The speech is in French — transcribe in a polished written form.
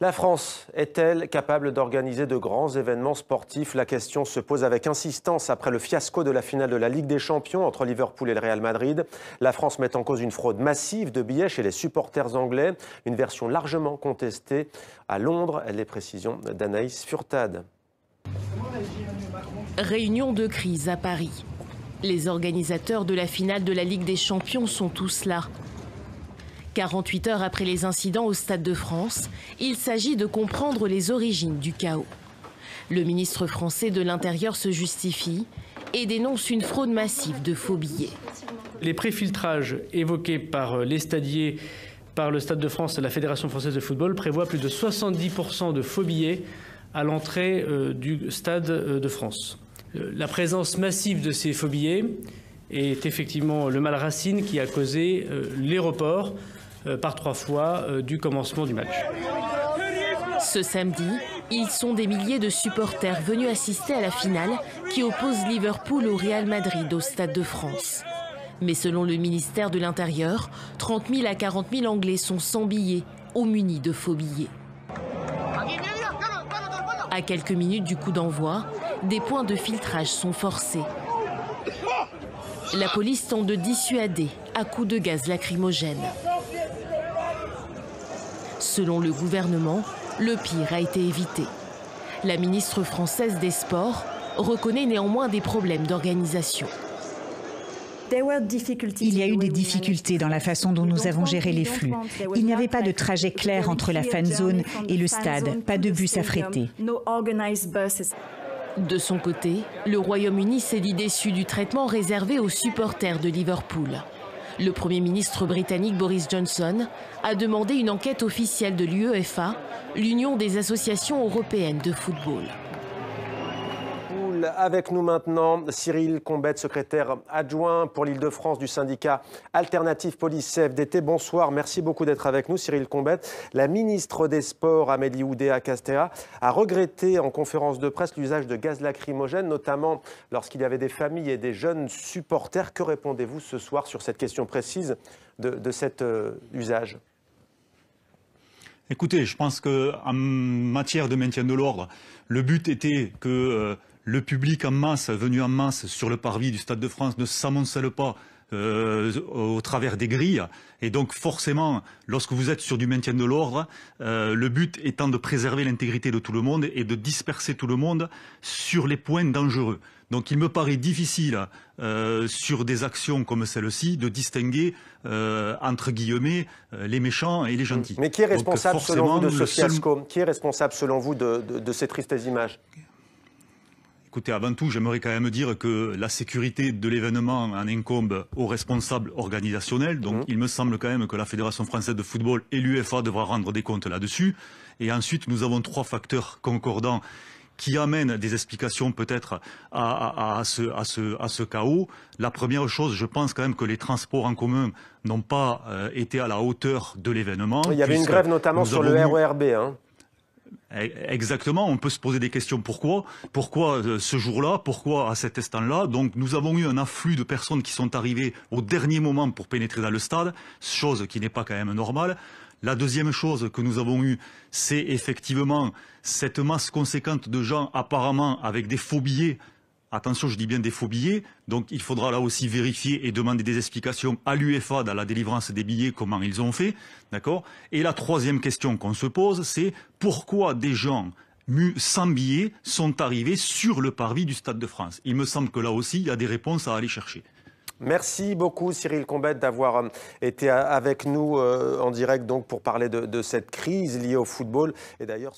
La France est-elle capable d'organiser de grands événements sportifs? La question se pose avec insistance après le fiasco de la finale de la Ligue des Champions entre Liverpool et le Real Madrid. La France met en cause une fraude massive de billets chez les supporters anglais, une version largement contestée à Londres. Les précisions d'Anaïs Furtad. Réunion de crise à Paris. Les organisateurs de la finale de la Ligue des Champions sont tous là. 48 heures après les incidents au Stade de France, il s'agit de comprendre les origines du chaos. Le ministre français de l'Intérieur se justifie et dénonce une fraude massive de faux billets. Les préfiltrages évoqués par les stadiers, par le Stade de France et la Fédération française de football prévoient plus de 70% de faux billets à l'entrée du Stade de France. La présence massive de ces faux billets est effectivement le mal racine qui a causé les reports par 3 fois du commencement du match. Ce samedi, ils sont des milliers de supporters venus assister à la finale qui oppose Liverpool au Real Madrid au Stade de France. Mais selon le ministère de l'Intérieur, 30 000 à 40 000 Anglais sont sans billets ou munis de faux billets. À quelques minutes du coup d'envoi, des points de filtrage sont forcés. La police tente de dissuader à coups de gaz lacrymogène. Selon le gouvernement, le pire a été évité. La ministre française des Sports reconnaît néanmoins des problèmes d'organisation. Il y a eu des difficultés dans la façon dont nous avons géré les flux. Il n'y avait pas de trajet clair entre la fan zone et le stade, pas de bus affrétés. De son côté, le Royaume-Uni s'est dit déçu du traitement réservé aux supporters de Liverpool. Le Premier ministre britannique Boris Johnson a demandé une enquête officielle de l'UEFA, l'Union des associations européennes de football. Avec nous maintenant, Cyril Combette, secrétaire adjoint pour l'Île-de-France du syndicat Alternative Police CFDT. Bonsoir, merci beaucoup d'être avec nous, Cyril Combette. La ministre des Sports, Amélie Oudéa-Castéra, a regretté en conférence de presse l'usage de gaz lacrymogène, notamment lorsqu'il y avait des familles et des jeunes supporters. Que répondez-vous ce soir sur cette question précise de cet usage ? Écoutez, je pense qu'en matière de maintien de l'ordre, le but était que le public en masse, venu en masse sur le parvis du Stade de France, ne s'amoncelle pas au travers des grilles. Et donc forcément, lorsque vous êtes sur du maintien de l'ordre, le but étant de préserver l'intégrité de tout le monde et de disperser tout le monde sur les points dangereux. Donc il me paraît difficile, sur des actions comme celle-ci, de distinguer, entre guillemets, les méchants et les gentils. Mais qui est responsable selon vous de ce fiasco? Qui est responsable selon vous de ces tristes images? Écoutez, avant tout, j'aimerais quand même dire que la sécurité de l'événement en incombe aux responsables organisationnels. Donc, il me semble quand même que la Fédération française de football et l'UEFA devra rendre des comptes là-dessus. Et ensuite, nous avons 3 facteurs concordants qui amènent des explications peut-être à ce chaos. La première chose, je pense quand même que les transports en commun n'ont pas été à la hauteur de l'événement. Il y avait une grève notamment sur le RERB, hein. Exactement, on peut se poser des questions. Pourquoi ce jour-là? Pourquoi à cet instant-là? Donc nous avons eu un afflux de personnes qui sont arrivées au dernier moment pour pénétrer dans le stade, chose qui n'est pas quand même normale. La deuxième chose que nous avons eue, c'est effectivement cette masse conséquente de gens apparemment avec des faux billets. Attention, je dis bien des faux billets, donc il faudra là aussi vérifier et demander des explications à l'UEFA dans la délivrance des billets, comment ils ont fait, d'accord? Et la troisième question qu'on se pose, c'est pourquoi des gens sans billets sont arrivés sur le parvis du Stade de France? Il me semble que là aussi, il y a des réponses à aller chercher. Merci beaucoup Cyril Combette d'avoir été avec nous en direct donc, pour parler de cette crise liée au football. Et d'ailleurs,